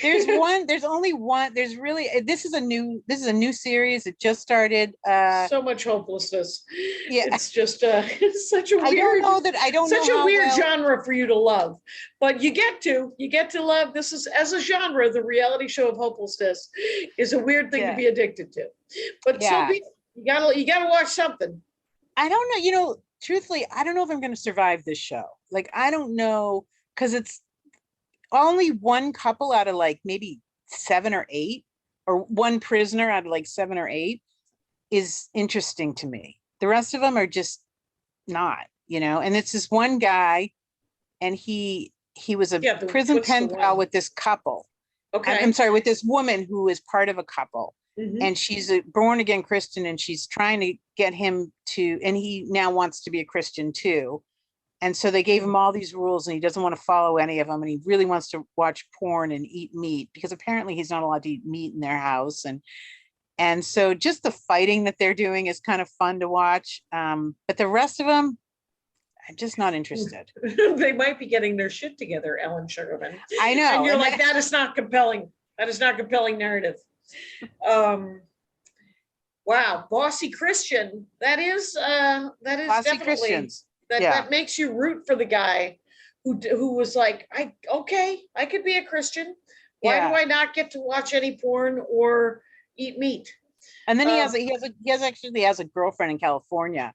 There's only one. This is a new series. It just started. So much hopelessness. Yeah. It's just it's such a weird, genre for you to love. But you get to love. This is, as a genre, the reality show of hopelessness is a weird thing to be addicted to. But you gotta watch something. I don't know, truthfully, I don't know if I'm gonna survive this show. Like, I don't know, because it's only one couple out of like maybe 7 or 8, or one prisoner out of like 7 or 8 is interesting to me. The rest of them are just not, and it's this one guy, and he was a prison pen pal with this couple. Okay. I'm sorry, with this woman who is part of a couple. Mhm. and she's a born again Christian, and she's trying to get him to, and he now wants to be a Christian too. And so they gave him all these rules and he doesn't want to follow any of them. And he really wants to watch porn and eat meat because apparently he's not allowed to eat meat in their house. And so just the fighting that they're doing is kind of fun to watch. But the rest of them, I'm just not interested. They might be getting their shit together, Ellen Sugarman. I know. And you're and like, that is not compelling. That is not compelling narrative. Wow, bossy Christian. That is Bossy definitely Christians. that Yeah. that makes you root for the guy who was like, I could be a Christian. Why do Yeah. I not get to watch any porn or eat meat? And then he Um, has a girlfriend in California.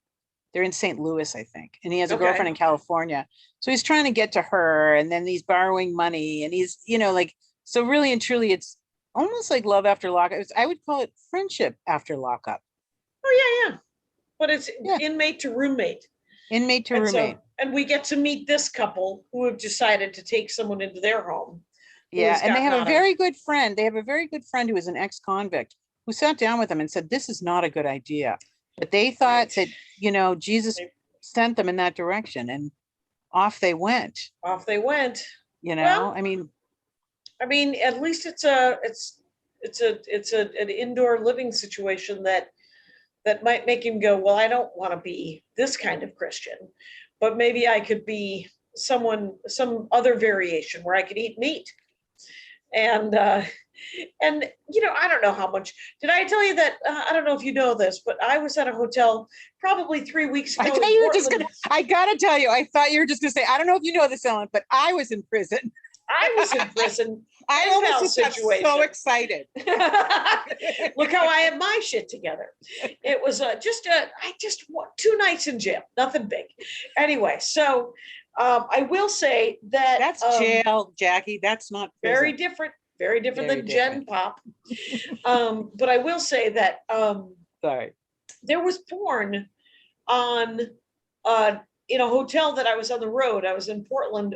They're in St. Louis, I think. And he has a Okay. girlfriend in California. So he's trying to get to her, and then he's borrowing money, and he's, like, so really and truly it's almost like love after lockup. I would call it friendship after lockup. Oh yeah. But it's Yeah. inmate to roommate. Inmate to And roommate. and we get to meet this couple who have decided to take someone into their home. who Yeah, has and they gotten have a out of- very good friend. They have a very good friend who is an ex-convict who sat down with them and said, this is not a good idea. But they thought Right. that, Jesus sent them in that direction, and off they went, Off they went. Well, I mean, at least it's an indoor living situation that might make him go, well, I don't want to be this kind of Christian, but maybe I could be some other variation where I could eat meat. And I don't know how much. Did I tell you that? I don't know if you know this, but I was at a hotel probably 3 weeks ago. I thought in you were just Portland. I gotta tell you, I thought you were just gonna say, I don't know if you know this, Ellen, but I was in prison. I was in prison. I Pen pal almost got so situation. excited. Look how I have my shit together. It was I just want 2 nights in jail, nothing big. Anyway, so I will say that That's jail, Jackie. That's not very prison. different, Very than Gen different. Pop. But I will say that Sorry. there was porn on in a hotel that I was on the road. I was in Portland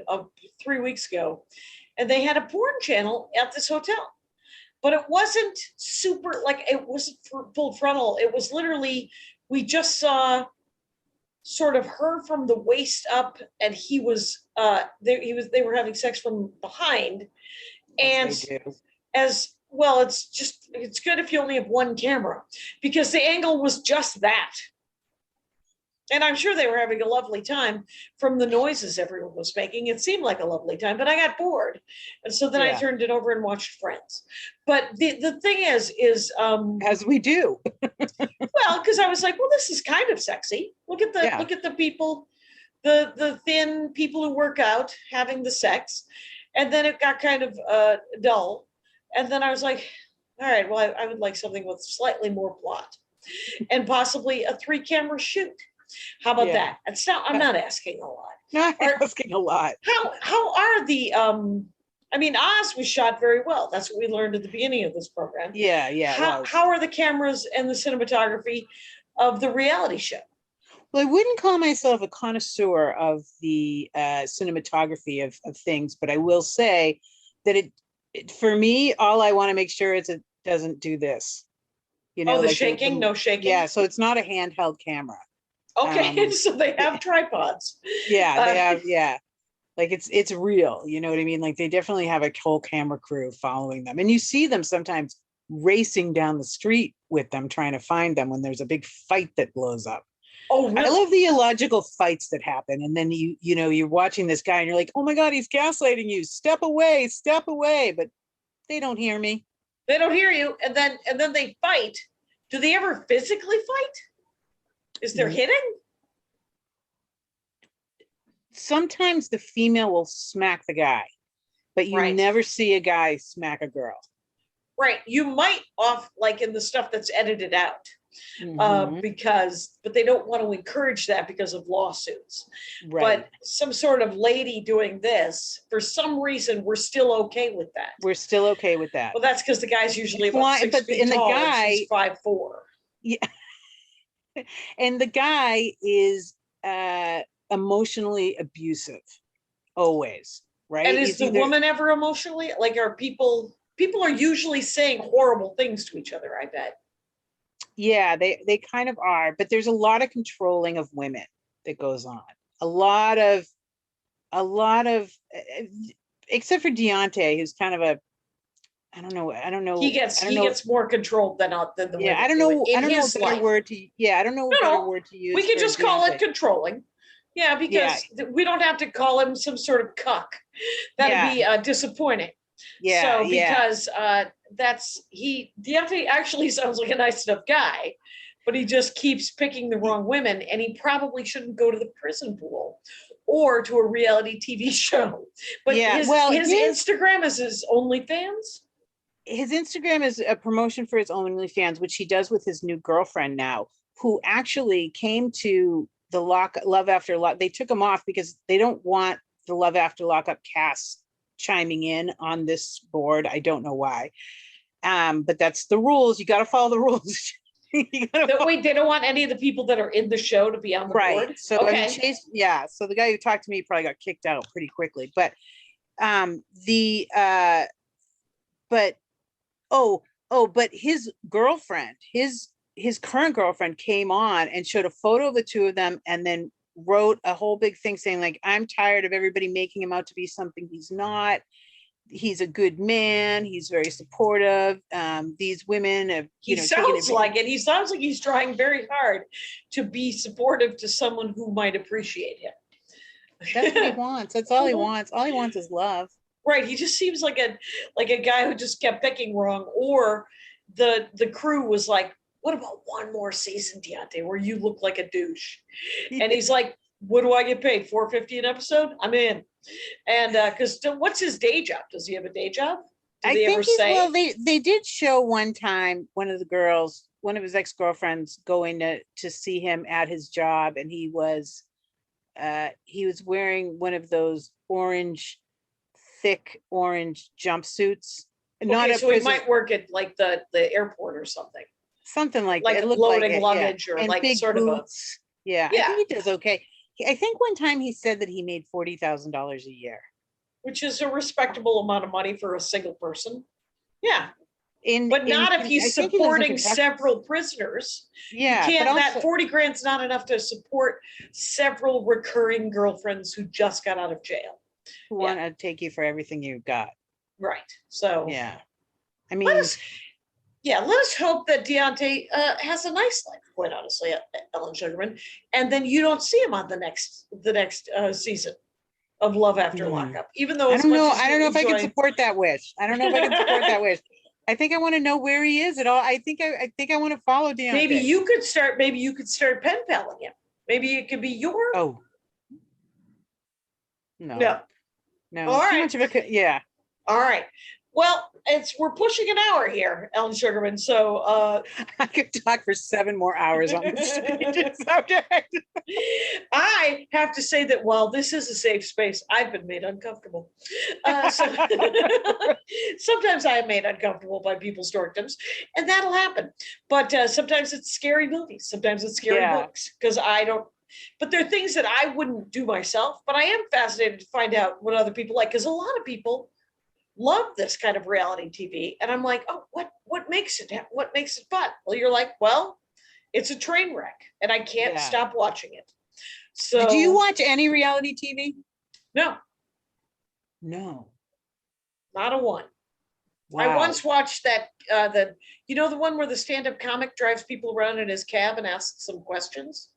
3 weeks ago, and they had a porn channel at this hotel. But it wasn't super, like, it wasn't full frontal. It was literally, we just saw sort of her from the waist up, and he was they were having sex from behind. And Yes, they do. as well, it's good if you only have one camera, because the angle was just that. And I'm sure they were having a lovely time from the noises everyone was making. It seemed like a lovely time, but I got bored. And so then I Yeah. turned it over and watched Friends. But the thing is As we do. well, because I was like, well, this is kind of sexy. Look at the people, the thin people who work out having the sex. And then it got kind of dull. And then I was like, all right, well, I would like something with slightly more plot and possibly a 3-camera shoot. How about Yeah. that? It's not, I'm not asking a lot. Not asking a lot. How are the Oz was shot very well. That's what we learned at the beginning of this program. Yeah, it was. How are the cameras and the cinematography of the reality show? Well, I wouldn't call myself a connoisseur of the cinematography of things, but I will say that it for me, all I want to make sure is it doesn't do this. The like shaking, no shaking. Yeah, so it's not a handheld camera. Okay, so they have tripods. Yeah, they have, yeah. Like it's real, you know what I mean? Like they definitely have a whole camera crew following them. And you see them sometimes racing down the street with them, trying to find them when there's a big fight that blows up. Oh, I really? love the illogical fights that happen. And then you're watching this guy and you're like, oh my God, he's gaslighting you. Step away. But they don't hear me. They don't hear you, and then they fight. Do they ever physically fight? Is there hitting? Sometimes the female will smack the guy, but you Right. never see a guy smack a girl. Right. You might like in the stuff that's edited out. Mhm. But they don't want to encourage that because of lawsuits. Right. But some sort of lady doing this, for some reason, we're still okay with that. We're still okay with that. Well, that's because the guy's usually It's about why- 6 but- feet and the tall, guy- and she's 5'4". And the guy is emotionally abusive, always, right? And is He's the either- woman ever emotionally? Like, are people people are usually saying horrible things to each other, I bet. Yeah, they kind of are, but there's a lot of controlling of women that goes on. A lot of, except for Deontay, who's kind of a, I don't know. He gets more controlled than the women. Yeah, I don't do know. in I don't know a his better life. word to. Yeah, I don't know a better word to use. We could for just call it Deontay. controlling. Yeah, because we don't have to call him some sort of cuck. That'd be disappointing. Yeah, So because Deontay actually sounds like a nice enough guy, but he just keeps picking the wrong women, and he probably shouldn't go to the prison pool or to a reality TV show. But his Instagram is his OnlyFans. His Instagram is a promotion for his OnlyFans, which he does with his new girlfriend now, who actually came to the Love After Lock. They took him off because they don't want the Love After Lockup cast chiming in on this board. I don't know why. But that's the rules. You got to follow the rules. Wait, they don't want any of the people that are in the show to be on the board? So okay. I mean, Chase, so the guy who talked to me probably got kicked out pretty quickly. But but his girlfriend, his current girlfriend came on and showed a photo of the two of them and then wrote a whole big thing saying, like, I'm tired of everybody making him out to be something he's not. He's a good man. He's very supportive. These women have, he sounds like it. He sounds like he's trying very hard to be supportive to someone who might appreciate him. That's what he wants. That's all he wants. All he wants is love. Right. He just seems like a guy who just kept picking wrong, or the crew was like, what about one more season, Deontay, where you look like a douche? And he's like, what do I get paid? $4.50 an episode? I'm in. And because what's his day job? Does he have a day job? I think well, they did show one time one of his ex-girlfriends going to see him at his job, and he was wearing one of those thick orange jumpsuits. So he might work at like the airport or something. Something like that. Like loading luggage or and like big sort boots. of a. I think he does okay. I think one time he said that he made $40,000 a year, which is a respectable amount of money for a single person. Yeah. But not if he's supporting several prisoners. Yeah. You can't, that 40 grand's not enough to support several recurring girlfriends who just got out of jail. Who want to take you for everything you've got. Right. So yeah. I mean, let us hope that Deontay has a nice life, quite honestly, Ellen Sugarman. And then you don't see him on the next season of Love After Lockup. Even though I don't know if I can support that wish. I don't know if I can support that wish. I think I want to know where he is at all. I think I want to follow Deontay. Maybe you could start pen paling him. Maybe it could be your No. All too right. much of a All right. Well, we're pushing an hour here, Ellen Sugarman. So I could talk for 7 more hours on this subject. I have to say that while this is a safe space, I've been made uncomfortable. Sometimes I am made uncomfortable by people's dorkdoms, and that'll happen. But sometimes it's scary movies. Sometimes it's scary books, because I don't. But there are things that I wouldn't do myself, but I am fascinated to find out what other people like, because a lot of people love this kind of reality TV. And I'm like, oh, what makes it fun? Well, you're like, well, it's a train wreck and I can't stop watching it. So do you watch any reality TV? No. Not a one. Wow. I once watched that, the one where the stand-up comic drives people around in his cab and asks some questions?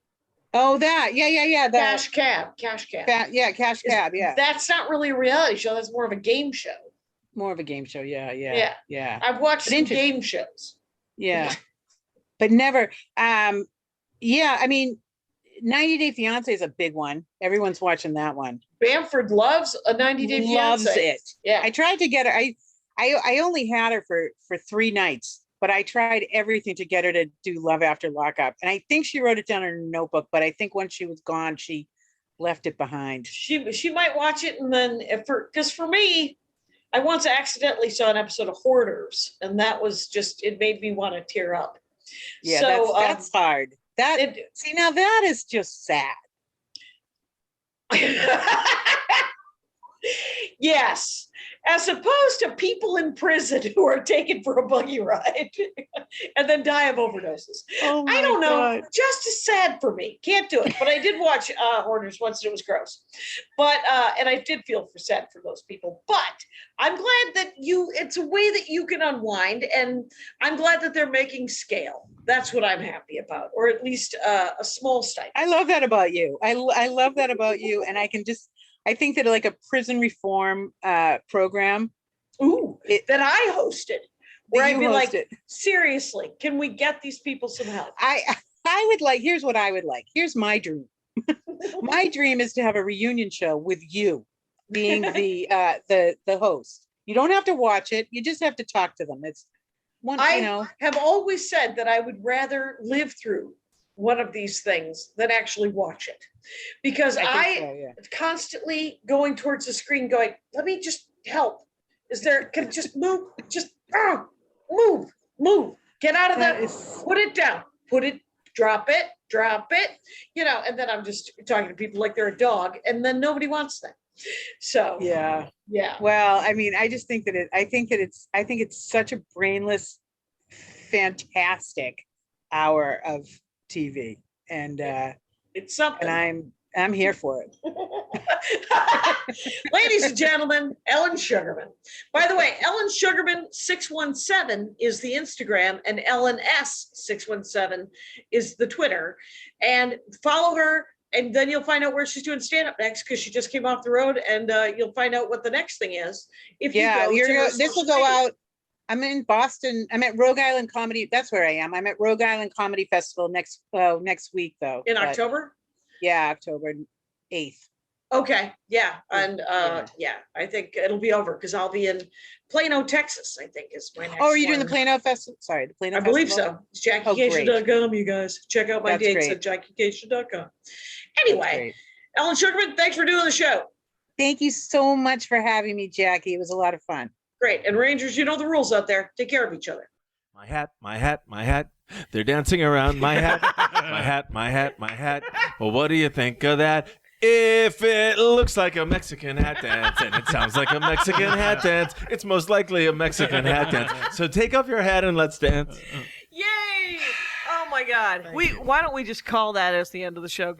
Oh, that. Yeah. Cash Cab. Cash Cab, yeah. That's not really a reality show. That's more of a game show. More of a game show, yeah. I've watched some game shows. Yeah, but never. I mean, 90 Day Fiance is a big one. Everyone's watching that one. Bamford loves a 90 Day Fiance. Loves it. Yeah, I tried to get her. I only had her for 3 nights, but I tried everything to get her to do Love After Lockup, and I think she wrote it down in her notebook. But I think once she was gone, she left it behind. She might watch it, and then because for me, I once accidentally saw an episode of Hoarders, and that was it made me want to tear up. Yeah, so, that's hard. Now that is just sad. Yes, as opposed to people in prison who are taken for a buggy ride and then die of overdoses. Oh I don't know. God. Just as sad for me. Can't do it. But I did watch Hoarders once and it was gross. But and I did feel sad for those people. But I'm glad that it's a way that you can unwind, and I'm glad that they're making scale. That's what I'm happy about, or at least a small stipend. I love that about you. I love that about you. And I think that like a prison reform program. Ooh, that I hosted. Where I'd be like, it. Seriously, can we get these people some help? I would like, here's what I would like. Here's my dream. My dream is to have a reunion show with you being the host. You don't have to watch it. You just have to talk to them. It's one, I have always said that I would rather live through one of these things than actually watch it, because I constantly going towards the screen going, let me just help. Can just move, just move, get out of that, put it down, drop it, and then I'm just talking to people like they're a dog, and then nobody wants that. So yeah. Well, I mean, I just think that I think it's such a brainless, fantastic hour of TV, and it's something. And I'm here for it. Ladies and gentlemen, Ellen Sugarman. By the way, Ellen Sugarman 617 is the Instagram, and Ellen S 617 is the Twitter. And follow her, and then you'll find out where she's doing stand-up next, because she just came off the road, and you'll find out what the next thing is. If this will go out. I'm in Boston. I'm at Rogue Island Comedy. That's where I am. I'm at Rogue Island Comedy Festival next week, though. In October? Yeah, October 8th. Okay. Yeah. And I think it'll be over because I'll be in Plano, Texas, I think is my next. Oh, are you doing the Plano Festival? Sorry, the Plano Festival? I believe so. It's JackieKation.com, you guys. Check out my dates at JackieKation.com. Anyway, Ellen Sugarman, thanks for doing the show. Thank you so much for having me, Jackie. It was a lot of fun. Great. And Rangers, you know the rules out there. Take care of each other. My hat, my hat, my hat. They're dancing around my hat. My hat, my hat, my hat. Well, what do you think of that? If it looks like a Mexican hat dance and it sounds like a Mexican hat dance, it's most likely a Mexican hat dance. So take off your hat and let's dance. Yay! Oh my God. Why don't we just call that as the end of the show?